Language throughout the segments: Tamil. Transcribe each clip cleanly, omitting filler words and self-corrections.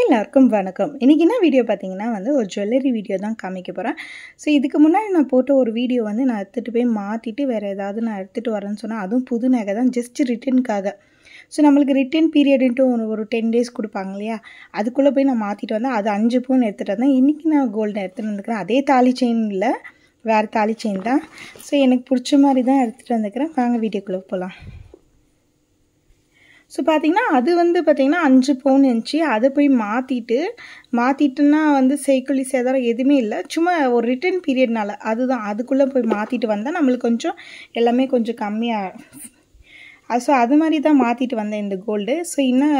எல்லாருக்கும் வணக்கம். இன்னைக்கு என்ன வீடியோ பார்த்தீங்கன்னா ஒரு ஜுவல்லரி வீடியோ தான் காமிக்க போகிறேன். ஸோ இதுக்கு முன்னாடி நான் போட்ட ஒரு வீடியோ நான் எடுத்துகிட்டு போய் மாற்றிட்டு வேறு ஏதாவது நான் எடுத்துகிட்டு வரேன்னு சொன்னால் அதுவும் புது நகை தான், ஜஸ்ட் ரிட்டர்னுக்காக. ஸோ நம்மளுக்கு ரிட்டன் பீரியடுன்ட்டு ஒரு 10 days கொடுப்பாங்க இல்லையா, அதுக்குள்ளே போய் நான் மாற்றிட்டு வந்தேன். அது 5 பவுன் எடுத்துகிட்டு வந்தேன். இன்றைக்கி நான் கோல்டு எடுத்துகிட்டு வந்துக்கிறேன். அதே தாலி செயின் இல்லை, வேறு தாலி செயின் தான். ஸோ எனக்கு பிடிச்ச மாதிரி தான் எடுத்துகிட்டு வந்துக்கிறேன். வாங்க வீடியோக்குள்ளே போகலாம். ஸோ பார்த்திங்கன்னா அது பார்த்திங்கன்னா 5 பவுன் இருந்துச்சு. அதை போய் மாற்றிட்டுன்னா செய்கூலி சேதாரம் எதுவுமே இல்லை, சும்மா ஒரு ரிட்டர்ன் பீரியட்னால அதுதான். அதுக்குள்ளே போய் மாற்றிட்டு வந்தால் நம்மளுக்கு கொஞ்சம் எல்லாமே கொஞ்சம் கம்மியாக. ஸோ அது மாதிரி தான் மாற்றிட்டு வந்தேன் இந்த கோல்டு. ஸோ இன்னும்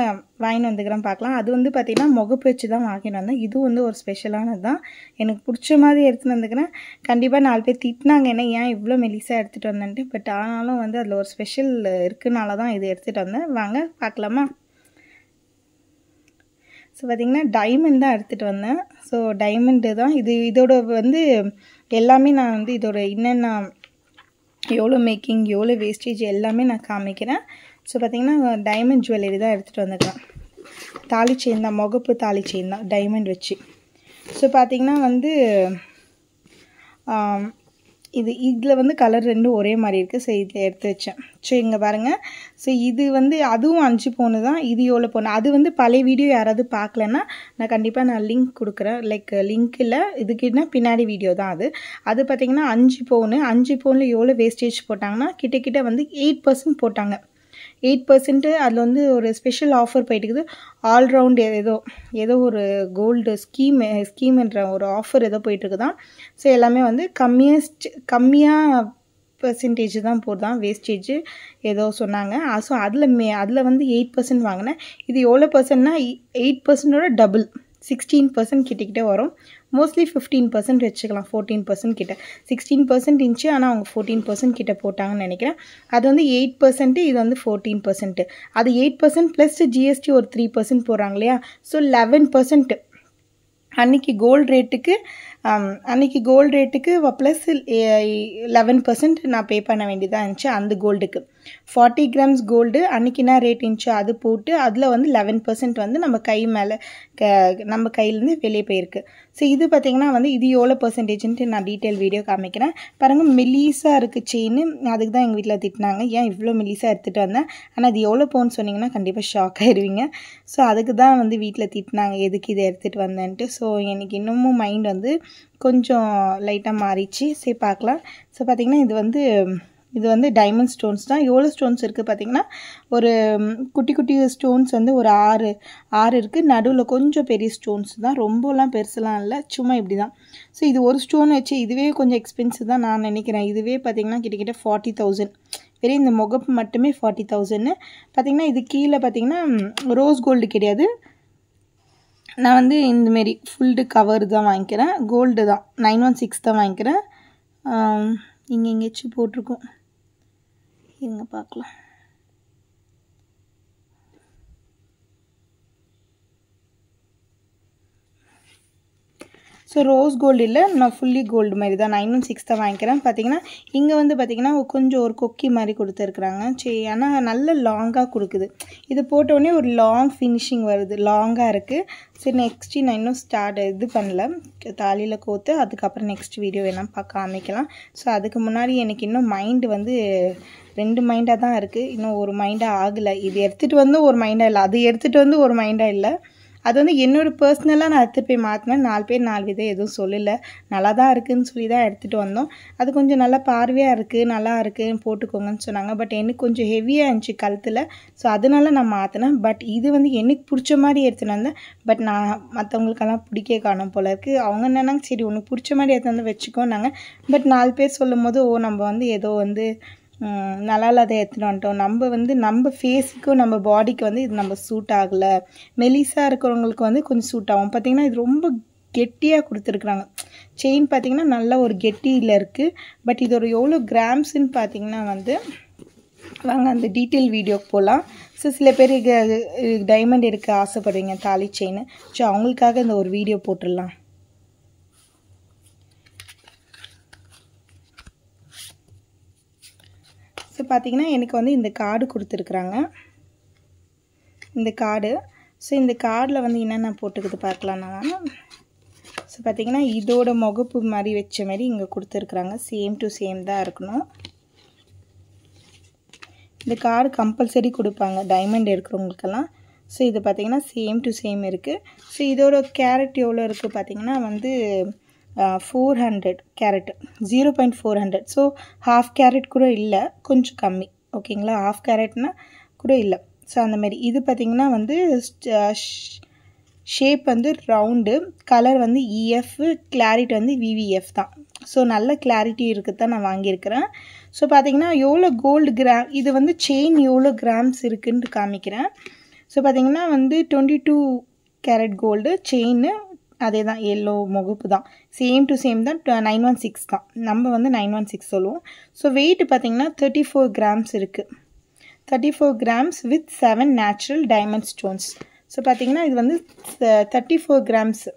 வாங்கிட்டு வந்துக்கிறேன் பார்க்கலாம். அது பார்த்திங்கன்னா முகப்பு வச்சு தான் வாங்கிட்டு வந்தேன். இது ஒரு ஸ்பெஷலானது தான், எனக்கு பிடிச்ச மாதிரி எடுத்துகிட்டு வந்துக்கிறேன். கண்டிப்பாக 4 பேர் திட்டினாங்க என்ன ஏன் இவ்வளோ மெலிசாக எடுத்துகிட்டு வந்தேன்ட்டு. பட் ஆனாலும் அதில் ஒரு ஸ்பெஷல் இருக்குனால தான் இது எடுத்துகிட்டு வந்தேன். வாங்க பார்க்கலாமா. ஸோ பார்த்திங்கன்னா டைமண்ட் தான் எடுத்துகிட்டு வந்தேன். ஸோ டைமண்டு தான் இது. இதோட எல்லாமே நான் இதோட என்னென்ன எவ்வளோ மேக்கிங் எவ்வளோ வேஸ்டேஜ் எல்லாமே நான் காமிக்கிறேன். ஸோ பார்த்திங்கன்னா டைமண்ட் ஜுவல்லரி தான் எடுத்துகிட்டு வந்துக்கிறேன். தாலி செயின் தான், முகப்பு தாலி செயின் தான் டைமண்ட் வச்சு. ஸோ பார்த்திங்கன்னா இதில் கலர் ரெண்டும் ஒரே மாதிரி இருக்குது. ஸோ இதில் எடுத்து வச்சேன். ஸோ இங்கே பாருங்கள். ஸோ இது அதுவும் 5 பவுனு தான். இது எவ்வளோ பவுன், அது பழைய வீடியோ யாராவது பார்க்கலன்னா நான் கண்டிப்பாக லிங்க் கொடுக்குறேன். லிங்க் இல்லை, இதுக்குன்னா பின்னாடி வீடியோ தான் அது பார்த்திங்கன்னா 5 பவுனு. 5 பவுனில் எவ்வளோ வேஸ்டேஜ் போட்டாங்கன்னா கிட்ட 8% போட்டாங்க. 8% அதில் ஒரு ஸ்பெஷல் ஆஃபர் போயிட்டுக்குது. ஆல்ரவுண்ட் ஏதோ ஒரு கோல்டு ஸ்கீம்ன்ற ஒரு ஆஃபர் ஏதோ போயிட்டுருக்குதான். ஸோ எல்லாமே கம்மியாக பெர்சன்டேஜ் தான் போடுதான், வேஸ்டேஜ் ஏதோ சொன்னாங்க. ஸோ அதில் 8% வாங்கினேன். இது எவ்வளோ பர்சன்ட்னா 8%ஓட டபுள் 16% கிட்டே வரும். மோஸ்ட்லி 15% வச்சுக்கலாம், 14% கிட்ட. 16% இருந்துச்சு, ஆனால் அவங்க 14% கிட்ட போட்டாங்கன்னு நினைக்கிறேன். அது 8%, இது 14%. அது 8% ப்ளஸ் ஜிஎஸ்டி ஒரு 3% போடுறாங்க இல்லையா. ஸோ 11% அன்றைக்கி கோல்டு ரேட்டுக்கு ப்ளஸ் 11% நான் பே பண்ண வேண்டியதாக இருந்துச்சு அந்த கோல்டுக்கு. 40 grams கோல்டு அன்றைக்கி என்ன ரேட் இருந்துச்சு அது போட்டு அதில் 11% நம்ம கை மேலே நம்ம கையிலேருந்து வெளியே போயிருக்கு. ஸோ இது பார்த்திங்கன்னா இது எவ்வளோ பர்சன்டேஜ்ன்ட்டு நான் டீட்டெயில் வீடியோ காமிக்கிறேன் பாருங்கள். மெலிசாக இருக்குது செயின். அதுக்கு தான் எங்கள் வீட்டில் திட்டினாங்க ஏன் இவ்வளோ மெலிசாக எடுத்துகிட்டு வந்தேன். ஆனால் அது எவ்வளோ பவுன் சொன்னிங்கன்னா கண்டிப்பாக ஷாக் ஆயிடுவீங்க. ஸோ அதுக்கு தான் வீட்டில் திட்டினாங்க எதுக்கு இதை எடுத்துகிட்டு வந்தேன்ட்டு. ஸோ எனக்கு இன்னமும் மைண்ட் கொஞ்சம் லைட்டாக மாறிச்சு. சரி பார்க்கலாம். ஸோ பார்த்திங்கன்னா இது டைமண்ட் ஸ்டோன்ஸ் தான். எவ்வளோ ஸ்டோன்ஸ் இருக்குது பார்த்திங்கன்னா ஒரு குட்டி ஸ்டோன்ஸ் ஒரு 6 இருக்குது. நடுவில் கொஞ்சம் பெரிய ஸ்டோன்ஸ் தான், ரொம்பலாம் பெருசுலாம் இல்லை, சும்மா இப்படி தான். ஸோ இது ஒரு ஸ்டோன் வச்சு இதுவே கொஞ்சம் எக்ஸ்பென்சிவ் தான் நான் நினைக்கிறேன். இதுவே பார்த்திங்கன்னா கிட்டத்தட்ட 40,000. வெறும் இந்த முகப்பு மட்டுமே 40,000. பார்த்திங்கன்னா இது கீழே பார்த்திங்கன்னா ரோஸ் கோல்டு கிடையாது. நான் இந்தமாரி ஃபுல்டு கவர் தான் வாங்கிக்கிறேன். கோல்டு தான் 916 தான் வாங்கிக்கிறேன். இங்கே எங்கேயாச்சும் போட்டிருக்கோம், இங்கே பார்க்கலாம். ஸோ ரோஸ் கோல்டு இல்லை, நான் ஃபுல்லி கோல்டு மாதிரி தான் 916 தான் வாங்கிக்கிறேன். பார்த்திங்கன்னா இங்கே பார்த்திங்கன்னா கொஞ்சம் ஒரு கொக்கி மாதிரி கொடுத்துருக்குறாங்க. சரி, ஆனால் நல்ல லாங்காக கொடுக்குது. இது போட்டோடனே ஒரு லாங் ஃபினிஷிங் வருது, லாங்காக இருக்குது. சரி, நெக்ஸ்ட்டு நான் இன்னும் இது பண்ணல, தாலியில் கோத்து அதுக்கப்புறம் நெக்ஸ்ட் வீடியோ வேணால் காமிக்கலாம். ஸோ அதுக்கு முன்னாடி எனக்கு இன்னும் மைண்டு 2 மைண்டாக தான் இருக்குது, இன்னும் ஒரு மைண்டாக ஆகலை. இது எடுத்துகிட்டு ஒரு மைண்டாக இல்லை, அது எடுத்துகிட்டு ஒரு மைண்டாக இல்லை. அது என்னோடய பர்சனலாக நான் எடுத்துகிட்டு போய் மாற்றினேன். 4 பேர் 4 விதம் எதுவும் சொல்லலை, நல்லா தான் இருக்குதுன்னு சொல்லி தான் எடுத்துகிட்டு வந்தோம். அது கொஞ்சம் நல்லா பார்வையாக இருக்குது, நல்லா இருக்குதுன்னு போட்டுக்கோங்கன்னு சொன்னாங்க. பட் எனக்கு கொஞ்சம் ஹெவியாக இருந்துச்சு கழுத்தில். ஸோ அதனால நான் மாற்றினேன். பட் இது எனக்கு பிடிச்ச மாதிரி எடுத்துகிட்டு வந்தேன். பட் நான் மற்றவங்களுக்கெல்லாம் பிடிக்க காணும் போல இருக்குது. அவங்க என்னன்னாங்க சரி உனக்கு பிடிச்ச மாதிரி எடுத்து வந்து வச்சுக்கோன்னாங்க. பட் 4 பேர் சொல்லும் போது நம்ம ஏதோ நல்லா இல்லாத எடுத்துகிட்டு வந்துட்டோம். நம்ம ஃபேஸுக்கும் நம்ம பாடிக்கு இது நம்ம சூட் ஆகலை. மெலிசாக இருக்கிறவங்களுக்கு கொஞ்சம் சூட் ஆகும். பார்த்திங்கன்னா இது ரொம்ப கெட்டியாக கொடுத்துருக்குறாங்க. செயின் பார்த்திங்கன்னா நல்ல ஒரு கெட்டியில் இருக்குது. பட் இதோட எவ்வளோ கிராம்ஸுன்னு பார்த்திங்கன்னா வாங்க அந்த டீட்டெயில் வீடியோக்கு போகலாம். ஸோ சில பேர் டைமண்ட் எடுக்க ஆசைப்படுவீங்க தாலி செயின். ஸோ அவங்களுக்காக இந்த ஒரு வீடியோ போட்டுடலாம். ஸோ பார்த்திங்கன்னா எனக்கு இந்த கார்டு கொடுத்துருக்குறாங்க. இந்த கார்டு ஸோ இந்த கார்டில் வந்து என்னென்ன போட்டுக்குது பார்க்கலாம் நான். ஸோ பார்த்திங்கன்னா இதோட முகப்பு மாதிரி வச்ச மாதிரி இங்கே கொடுத்துருக்குறாங்க. சேம் டு சேம் தான் இருக்கணும். இந்த கார்டு கம்பல்சரி கொடுப்பாங்க டைமண்ட் இருக்கிறவங்களுக்கெல்லாம். ஸோ இது பார்த்திங்கன்னா சேம் டு சேம் இருக்குது. ஸோ இதோட கேரட் எவ்வளோ இருக்குது பார்த்திங்கன்னா வந்து 400 கேரட், 0.400. ஸோ ஹாஃப் கேரட் கூட இல்லை, கொஞ்சம் கம்மி. ஓகேங்களா, ஹாஃப் கேரட்னா கூட இல்லை. ஸோ அந்த மாதிரி இது பார்த்திங்கன்னா வந்து ஷேப் வந்து ரவுண்டு, கலர் வந்து EF, கிளாரிட்டி வந்து VVF தான். ஸோ நல்ல கிளாரிட்டி இருக்குது தான் நான் வாங்கியிருக்கிறேன். ஸோ பார்த்திங்கன்னா எவ்வளோ கோல்டு கிராம், இது வந்து செயின் எவ்வளோ கிராம்ஸ் இருக்குதுன்ட்டு காமிக்கிறேன். ஸோ பார்த்திங்கன்னா வந்து 22 கேரட் கோல்டு செயின், அதே தான் எல்லோ முகப்பு தான், சேம் டு சேம் தான், 916 தான். நம்ம வந்து 916 சொல்லுவோம். ஸோ வெயிட் பார்த்திங்கன்னா 34 கிராம்ஸ் இருக்குது. 34 grams with 7 natural diamond stones. So பார்த்திங்கன்னா இது வந்து 34 கிராம்ஸ்,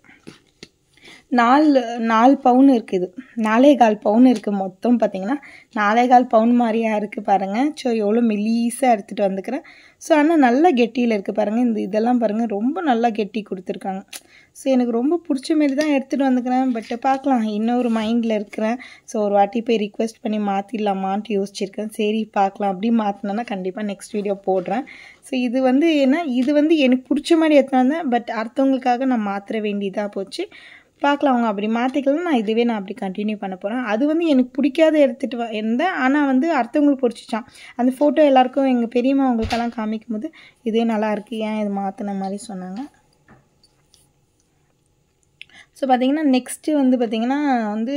4 பவுன் இருக்குது. 4.25 பவுன் இருக்குது மொத்தம். பார்த்திங்கன்னா 4.25 பவுன் மாதிரியா இருக்குது பாருங்கள். ஸோ எவ்வளோ மெலீஸாக எடுத்துகிட்டு வந்துக்கிறேன். ஸோ ஆனால் நல்லா கெட்டியில் இருக்குது பாருங்கள். இதெல்லாம் பாருங்கள், ரொம்ப நல்லா கெட்டி கொடுத்துருக்காங்க. ஸோ எனக்கு ரொம்ப பிடிச்ச மாரி தான் எடுத்துகிட்டு வந்துக்கிறேன். பட் பார்க்கலாம், இன்னொரு மைண்டில் இருக்கிறேன். ஸோ ஒரு வாட்டி போய் ரிக்வெஸ்ட் பண்ணி மாற்றிடலாமான்ட்டு யோசிச்சிருக்கேன். சரி பார்க்கலாம், அப்படி மாற்றினேன்னா கண்டிப்பாக நெக்ஸ்ட் வீடியோ போடுறேன். ஸோ இது வந்து ஏன்னா இது வந்து எனக்கு பிடிச்ச மாதிரி எடுத்துகிட்டு வந்தேன். பட் அடுத்தவங்களுக்காக நான் மாற்ற வேண்டியதாக போச்சு. பார்க்கலாம், அவங்க அப்படி மாற்றிக்கலாம், நான் அப்படி கண்டினியூ பண்ண போகிறேன். அது வந்து எனக்கு பிடிக்காத எடுத்துகிட்டு இருந்தேன். ஆனால் வந்து அடுத்தவங்களுக்கு பிடிச்சிச்சான். அந்த ஃபோட்டோ எல்லாருக்கும் எங்கள் பெரியம்மா அவங்களுக்கெல்லாம் காமிக்கும் போது இதே நல்லாயிருக்கு, ஏன் இது மாற்றின மாதிரி சொன்னாங்க. ஸோ பார்த்திங்கன்னா நெக்ஸ்ட்டு வந்து பார்த்திங்கன்னா வந்து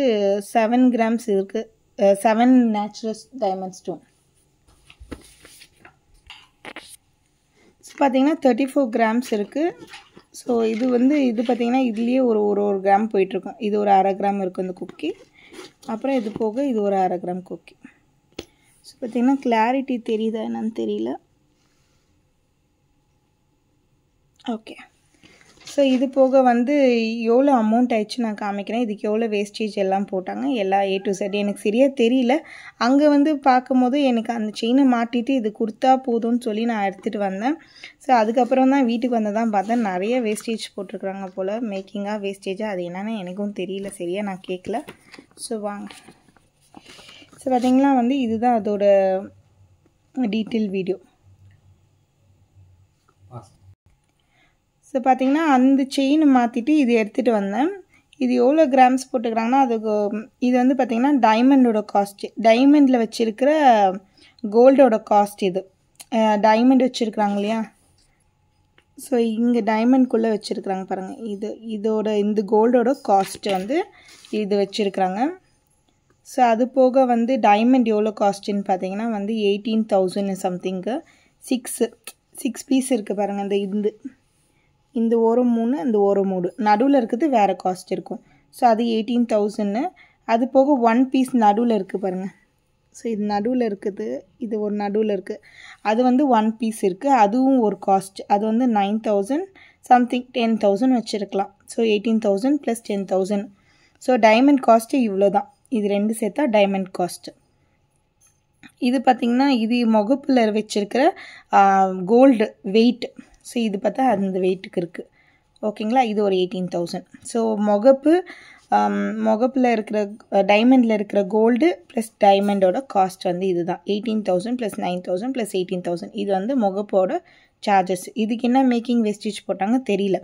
7 கிராம்ஸ் இருக்குது, 7 நேச்சுரல் டைமண்ட் ஸ்டோன். ஸோ பார்த்திங்கன்னா 34 கிராம்ஸ் இருக்குது. ஸோ இது வந்து இது பார்த்திங்கன்னா இதுலேயே ஒரு கிராம் போயிட்டுருக்கும். இது ஒரு 1/2 கிராம் இருக்கும் இந்த குக்கி. அப்புறம் இது போக இது ஒரு 1/2 கிராம் குக்கி. ஸோ பார்த்திங்கன்னா கிளாரிட்டி தெரியுதா என்னன்னு தெரியல. ஓகே, ஸோ இது போக வந்து எவ்வளோ அமௌண்ட் ஆயிடுச்சு நான் காமிக்கிறேன். இதுக்கு எவ்வளோ வேஸ்டேஜ் எல்லாம் போட்டாங்க, எல்லா A to Z எனக்கு சரியாக தெரியல. அங்கே வந்து பார்க்கும்போது எனக்கு அந்த செயினை மாட்டிட்டு இது கொடுத்தா போதும்னு சொல்லி நான் எடுத்துகிட்டு வந்தேன். ஸோ அதுக்கப்புறம் தான் வீட்டுக்கு வந்து தான் பார்த்தேன் நிறைய வேஸ்டேஜ் போட்டிருக்குறாங்க போல், மேக்கிங்காக வேஸ்டேஜாக, அது என்னென்னு எனக்கும் தெரியல, சரியாக நான் கேட்கல. ஸோ வாங்க. ஸோ பார்த்திங்கன்னா வந்து இதுதான் அதோட டீட்டெயில் வீடியோ. ஸோ பார்த்திங்கன்னா அந்த செயின் மாற்றிட்டு இது எடுத்துகிட்டு வந்தேன். இது எவ்வளோ கிராம்ஸ் போட்டுக்கிறாங்கன்னா அதுக்கு இது வந்து பார்த்திங்கன்னா டைமண்டோட காஸ்ட்டு, டைமண்டில் வச்சுருக்கிற கோல்டோட காஸ்ட். இது டைமண்ட் வச்சுருக்குறாங்க இல்லையா, ஸோ இங்கே டைமண்ட்குள்ளே வச்சுருக்குறாங்க பாருங்கள். இந்த கோல்டோட காஸ்ட்டு வந்து இது வச்சுருக்குறாங்க. ஸோ அது போக வந்து டைமண்ட் எவ்வளோ காஸ்ட்டுன்னு பார்த்தீங்கன்னா வந்து 18,000 சம்திங்கு. 6 பீஸ் இருக்குது பாருங்கள். இந்த ஓரம் 3, இந்த ஓரம் 3, நடுவில் இருக்குது வேறு காஸ்ட் இருக்கும். ஸோ அது 18,000. அது போக 1 பீஸ் நடுவில் இருக்குது பாருங்கள். ஸோ இது நடுவில் இருக்குது, இது ஒரு நடுவில் இருக்குது, அது வந்து 1 பீஸ் இருக்குது, அதுவும் ஒரு காஸ்ட். அது வந்து 9,000 சம்திங், 10,000 வச்சுருக்கலாம். ஸோ 18,000 + 10,000. ஸோ டைமண்ட் காஸ்ட்டு இவ்வளோ தான். இது 2 சேர்த்தா டைமண்ட் காஸ்ட்டு. இது பார்த்திங்கன்னா இது முகப்பில் வச்சுருக்கிற கோல்டு வெயிட். ஸோ இது பார்த்தா அந்த வெயிட்டுக்கு இருக்குது. ஓகேங்களா, இது ஒரு 18,000. ஸோ முகப்பில் இருக்கிற டைமண்டில் இருக்கிற கோல்டு ப்ளஸ் டைமண்டோட காஸ்ட் வந்து இது தான் 18,000 + 9,000 + 18,000. இது வந்து முகப்போட சார்ஜஸ். இதுக்கு என்ன மேக்கிங் வேஸ்டேஜ் போட்டாங்க தெரியல.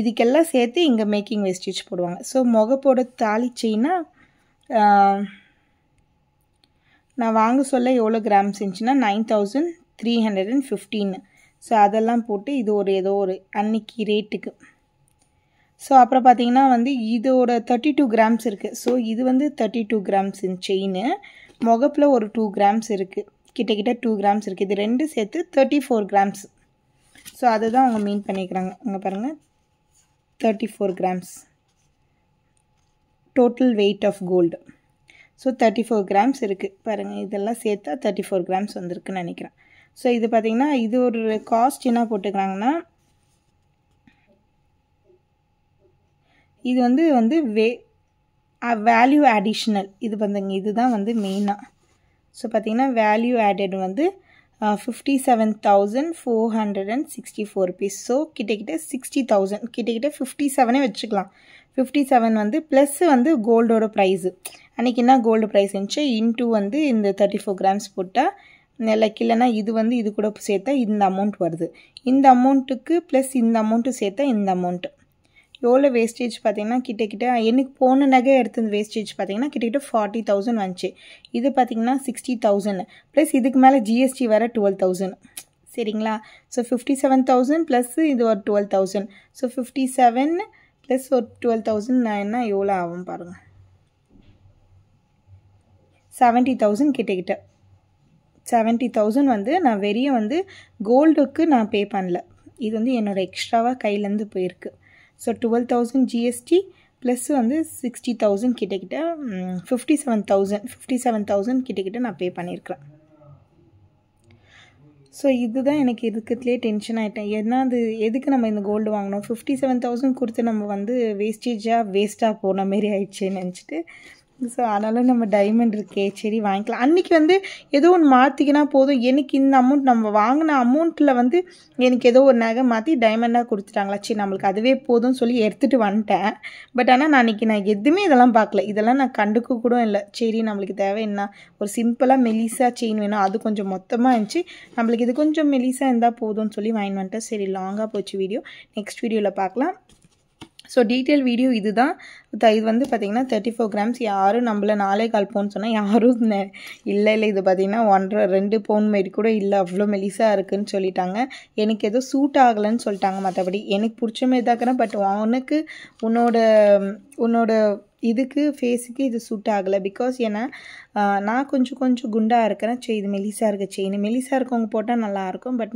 இதுக்கெல்லாம் சேர்த்து இங்கே மேக்கிங் வேஸ்டேஜ் போடுவாங்க. ஸோ முகப்போட தாலி செயின்னா நான் வாங்க சொல்ல எவ்வளோ கிராம்ஸ் இருந்துச்சுன்னா 9,315. ஸோ அதெல்லாம் போட்டு இது ஏதோ ஒரு அன்னைக்கு ரேட்டுக்கு. ஸோ அப்புறம் பார்த்திங்கன்னா வந்து இதோட 32 கிராம்ஸ் இருக்குது. ஸோ இது வந்து 32 கிராம்ஸ் செயின். முகப்பில் ஒரு 2 கிராம்ஸ் இருக்குது, கிட்டக்கிட்ட 2 கிராம்ஸ் இருக்குது. இது 2 சேர்த்து 34 கிராம்ஸ். ஸோ அதுதான் அவங்க மீன் பண்ணிக்கிறாங்க. இங்கே பாருங்கள், 34 grams total weight of gold. So 34 grams இருக்குது பாருங்கள். இதெல்லாம் சேர்த்தா 34 கிராம்ஸ் வந்திருக்குன்னு நினைக்கிறேன். ஸோ இது பார்த்திங்கன்னா இது ஒரு காஸ்ட் என்ன போட்டுக்கிறாங்கன்னா இது வந்து வேல்யூ அடிஷ்னல். இது வந்துங்க, இதுதான் வந்து மெயினாக. ஸோ பார்த்திங்கன்னா வேல்யூ ஆடட் வந்து 57,464 rupees. ஸோ கிட்டக்கிட்ட 60,000 கிட்டக்கிட்ட 57 வச்சுக்கலாம். 57 வந்து ப்ளஸ் வந்து கோல்டோட ப்ரைஸு அன்றைக்கி என்ன கோல்டு ப்ரைஸ் இருந்துச்சு இன்ட்டு வந்து இந்த 34 grams போட்டால் லைக் இல்லைனா இது வந்து இது கூட சேர்த்தா இந்த அமௌண்ட் வருது. இந்த அமௌண்ட்டுக்கு ப்ளஸ் இந்த அமௌண்ட்டு சேர்த்தா இந்த அமௌண்ட்டு எவ்வளோ வேஸ்டேஜ் பார்த்திங்கன்னா கிட்டக்கிட்ட எனக்கு போன நகை எடுத்த வேஸ்டேஜ் பார்த்திங்கன்னா கிட்டக்கிட்ட 40,000 வந்துச்சு. இது பார்த்திங்கன்னா 60,000 ப்ளஸ் இதுக்கு மேலே ஜிஎஸ்டி வர 12,000 சரிங்களா. ஸோ 57,000 ப்ளஸ் இது ஒரு 12,000. ஸோ 57 ப்ளஸ் ஒரு 12,000 நான் என்ன எவ்வளோ ஆகும் பாருங்கள். 70,000 கிட்டக்கிட்ட 70,000 வந்து நான் வெறிய வந்து கோல்டுக்கு நான் பே பண்ணல. இது வந்து என்னோடய எக்ஸ்ட்ராவாக கையிலேருந்து போயிருக்கு. ஸோ 12,000 ஜிஎஸ்டி ப்ளஸ் வந்து 60,000 கிட்டக்கிட்ட 57,000 கிட்டக்கிட்ட நான் பே பண்ணியிருக்கிறேன். ஸோ இதுதான் எனக்கு இருக்கிறதுலே டென்ஷன் ஆகிட்டேன். ஏன்னா அது எதுக்கு நம்ம இந்த கோல்டு வாங்கினோம் 57,000 கொடுத்து நம்ம வந்து வேஸ்ட்டாக போன மாரி ஆயிடுச்சேன்னு நினச்சிட்டு ஸோ அதனால் நம்ம டைமண்ட் இருக்கே சரி வாங்கிக்கலாம். அன்றைக்கி வந்து ஏதோ ஒன்று மாற்றிக்கினா போதும். எனக்கு இந்த அமௌண்ட் நம்ம வாங்கின அமௌண்ட்டில் வந்து எனக்கு ஏதோ ஒரு நகை மாற்றி டைமண்டாக கொடுத்துட்டாங்களா சரி நம்மளுக்கு அதுவே போதும்னு சொல்லி எடுத்துகிட்டு வந்துட்டேன். பட் ஆனால் நான் எதுவுமே இதெல்லாம் பார்க்கல. இதெல்லாம் நான் கண்டுக்க கூட இல்லை. சரி நம்மளுக்கு தேவை என்ன ஒரு சிம்பிளாக மெலிசாக செயின் வேணும். அது கொஞ்சம் மொத்தமாக இருந்துச்சு. நம்மளுக்கு இது கொஞ்சம் மெலிசாக இருந்தால் போதும்னு சொல்லி வாங்கி வந்துட்டேன். சரி லாங்காக போச்சு வீடியோ. நெக்ஸ்ட் வீடியோவில் பார்க்கலாம். ஸோ டீட்டெயில் வீடியோ இது தான். இது வந்து பார்த்திங்கன்னா 34 grams. யாரும் நம்மள 4.25 பவுன் சொன்னால் யாரும் இல்லை இது பார்த்திங்கன்னா 1.5-2 பவுன் மாரி கூட இல்லை அவ்வளோ மெலிசாக இருக்குதுன்னு சொல்லிட்டாங்க. எனக்கு எதுவும் சூட் ஆகலைன்னு சொல்லிட்டாங்க. மற்றபடி எனக்கு பிடிச்ச மாரி தான் இருக்கிறேன். பட் உனக்கு உன்னோட இதுக்கு ஃபேஸுக்கு இது சூட் ஆகலை. பிகாஸ் ஏன்னா நான் கொஞ்சம் குண்டாக இருக்கிறேன். சரி இது மெலிசாக இருக்க செயின் மெலிசாக இருக்கவங்க போட்டால் நல்லாயிருக்கும். பட்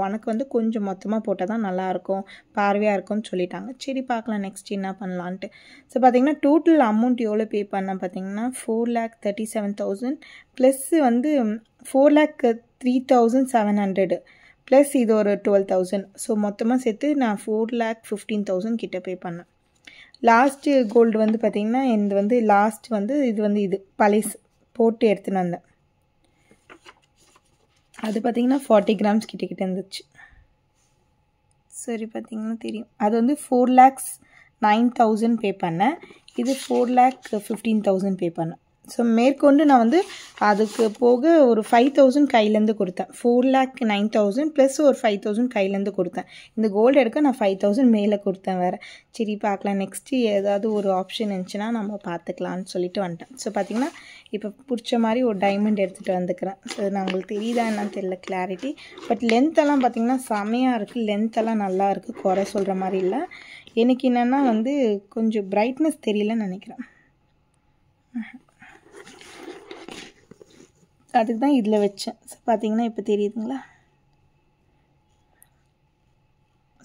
உனக்கு வந்து கொஞ்சம் மொத்தமாக போட்டால் தான் நல்லாயிருக்கும் பார்வையாக இருக்கும்னு சொல்லிட்டாங்க. சரி பார்க்கலாம் நெக்ஸ்ட் என்ன பண்ணலான்ட்டு. ஸோ பார்த்திங்கன்னா டோட்டல் அமௌண்ட் எவ்வளோ பே பண்ணேன் பார்த்திங்கன்னா 4,37,000 ப்ளஸ் வந்து 4,03,700 ப்ளஸ் இது ஒரு 12,000. ஸோ மொத்தமாக சேர்த்து நான் 4,15,000 கிட்ட பே பண்ணேன். லாஸ்ட்டு கோல்டு வந்து பார்த்திங்கன்னா இது வந்து லாஸ்ட் வந்து இது பழைசு போட்டு எடுத்துன்னு வந்தேன். அது பார்த்திங்கன்னா 40 grams கிட்டக்கிட்ட இருந்துச்சு. சரி பார்த்திங்கன்னா தெரியும். அது வந்து 4,09,000 பே பண்ணேன். இது 4,15,000 பே பண்ணேன். ஸோ மேற்கொண்டு நான் வந்து அதுக்கு போக ஒரு 5,000 கையிலேருந்து கொடுத்தேன். 4,09,000 ப்ளஸ் ஒரு 5,000 கையிலேருந்து கொடுத்தேன். இந்த கோல்டு எடுக்க நான் 5,000 மேலே கொடுத்தேன் வேறு. சரி பார்க்கலாம் நெக்ஸ்ட்டு ஏதாவது ஒரு ஆப்ஷன் இருந்துச்சுன்னா நம்ம பார்த்துக்கலான்னு சொல்லிட்டு வந்துட்டேன். ஸோ பார்த்திங்கன்னா இப்போ பிடிச்ச மாதிரி ஒரு டைமண்ட் எடுத்துகிட்டு வந்துக்கிறேன். ஸோ நான் உங்களுக்கு தெரியுதா என்னன்னு தெரியல கிளாரிட்டி. பட் லென்த்தெல்லாம் பார்த்திங்கன்னா செமையாக இருக்குது. லென்த்தெல்லாம் நல்லா இருக்குது. குறை சொல்கிற மாதிரி இல்லை. எனக்கு என்னென்னா வந்து கொஞ்சம் பிரைட்னஸ் தெரியலன்னு நினைக்கிறேன். அதுக்கு தான் இதில் வச்சேன். ஸோ பார்த்தீங்கன்னா இப்போ தெரியுதுங்களா.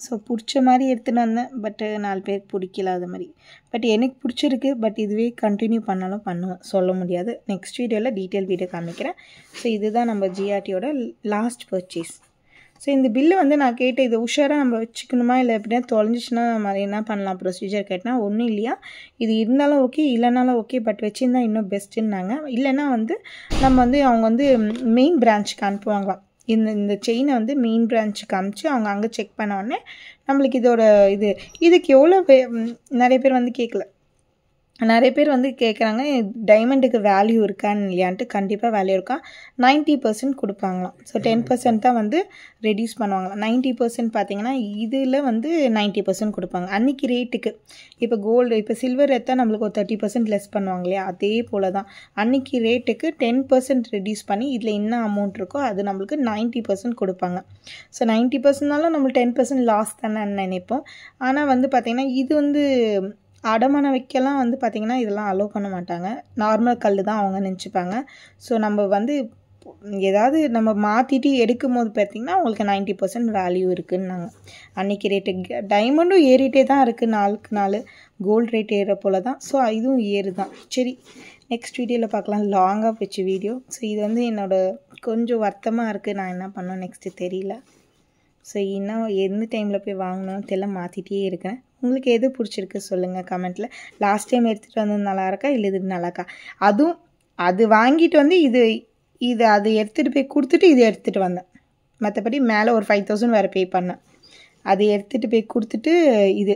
ஸோ பிடிச்ச மாதிரி எடுத்துன்னு வந்தேன். பட்டு 4 பேருக்கு பிடிக்கல அது மாதிரி. பட் எனக்கு பிடிச்சிருக்கு. பட் இதுவே கண்டினியூ பண்ணாலும் பண்ணுவேன் சொல்ல முடியாது. நெக்ஸ்ட் வீடியோவில் டீட்டெயில் வீடியோ காமிக்கிறேன். ஸோ இதுதான் நம்ம ஜிஆர்டியோட லாஸ்ட் பர்ச்சேஸ். ஸோ இந்த பில்லு வந்து நான் கேட்டேன் இது உஷாராக நம்ம வச்சுக்கணுமா இல்லை எப்படின்னா தொலைஞ்சிச்சுன்னா நம்ம என்ன பண்ணலாம் ப்ரொசீஜர் கேட்டால் ஒன்றும் இல்லையா இது இருந்தாலும் ஓகே இல்லைனாலும் ஓகே பட் வச்சுருந்தா இன்னும் பெஸ்ட்டுன்னாங்க. இல்லைன்னா வந்து நம்ம வந்து அவங்க வந்து மெயின் பிரான்ச்சுக்கு அனுப்புவாங்களாம். இந்த செயினை வந்து மெயின் பிரான்ச்சுக்கு அனுப்பிச்சு அவங்க அங்கே செக் பண்ண உடனே நம்மளுக்கு இதோட இதுக்கு எவ்வளோ நிறைய பேர் வந்து கேட்கல. நிறைய பேர் வந்து கேட்குறாங்க டைமண்டுக்கு வேல்யூ இருக்கான்னு இல்லையான்ட்டு. கண்டிப்பாக வேல்யூ இருக்கா. 90% கொடுப்பாங்களாம். ஸோ 10% தான் வந்து ரெடியூஸ் பண்ணுவாங்களாம். 90% பார்த்தீங்கன்னா இதில் வந்து 90% கொடுப்பாங்க அன்றைக்கி ரேட்டுக்கு. இப்போ கோல்டு இப்போ சில்வர் எடுத்தால் நம்மளுக்கு ஒரு 30% லெஸ் பண்ணுவாங்க இல்லையா அதே போல் தான் அன்றைக்கி ரேட்டுக்கு 10% ரெடியூஸ் பண்ணி இதில் என்ன அமௌண்ட் இருக்கோ அது நம்மளுக்கு 90% கொடுப்பாங்க. ஸோ 90%னாலும் நம்மளுக்கு 10% லாஸ் தானே நினைப்போம். ஆனால் வந்து பார்த்திங்கன்னா இது வந்து அடமான வைக்கலாம் வந்து பார்த்திங்கன்னா இதெல்லாம் அலோவ் பண்ண மாட்டாங்க. நார்மல் கல் தான் அவங்க நினச்சிப்பாங்க. ஸோ நம்ம வந்து ஏதாவது நம்ம மாற்றிட்டு எடுக்கும் போது பார்த்திங்கன்னா உங்களுக்கு 90% வேல்யூ இருக்குதுன்னாங்க. அன்றைக்கி ரேட்டு டைமண்டும் ஏறிட்டே தான் இருக்குது நாளுக்கு நாள். கோல்டு ரேட் ஏற போல் தான். ஸோ இதுவும் ஏறு தான். சரி நெக்ஸ்ட் வீடியோவில் பார்க்கலாம். லாங்காக போச்சு வீடியோ. ஸோ இது வந்து என்னோடய கொஞ்சம் வருத்தமாக இருக்குது. நான் என்ன பண்ணோம் நெக்ஸ்ட்டு தெரியல. ஸோ இன்னும் எந்த டைமில் போய் வாங்கணும் தெரியல மாற்றிட்டே இருக்கேன். உங்களுக்கு எது பிடிச்சிருக்கு சொல்லுங்கள் கமெண்ட்டில். லாஸ்ட் டைம் எடுத்துகிட்டு வந்தது நல்லாயிருக்கா இல்லை இது நல்லாயிருக்கா. அதுவும் அது வாங்கிட்டு வந்து இது அது எடுத்துகிட்டு போய் கொடுத்துட்டு இது எடுத்துகிட்டு வந்தேன். மற்றபடி மேலே ஒரு 5000 வேறு பே பண்ணேன். அது எடுத்துகிட்டு போய் கொடுத்துட்டு இது.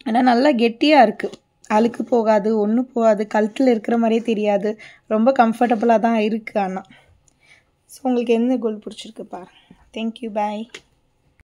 ஆனால் நல்லா கெட்டியாக இருக்குது, அழுக்கு போகாது, ஒன்றும் போகாது, கழுத்தில் இருக்கிற மாதிரியே தெரியாது, ரொம்ப கம்ஃபர்டபுளாக தான் இருக்குது. ஆனால் ஸோ உங்களுக்கு எந்த கோல்டு பிடிச்சிருக்கு பாருங்கள். தேங்க்யூ, பாய்.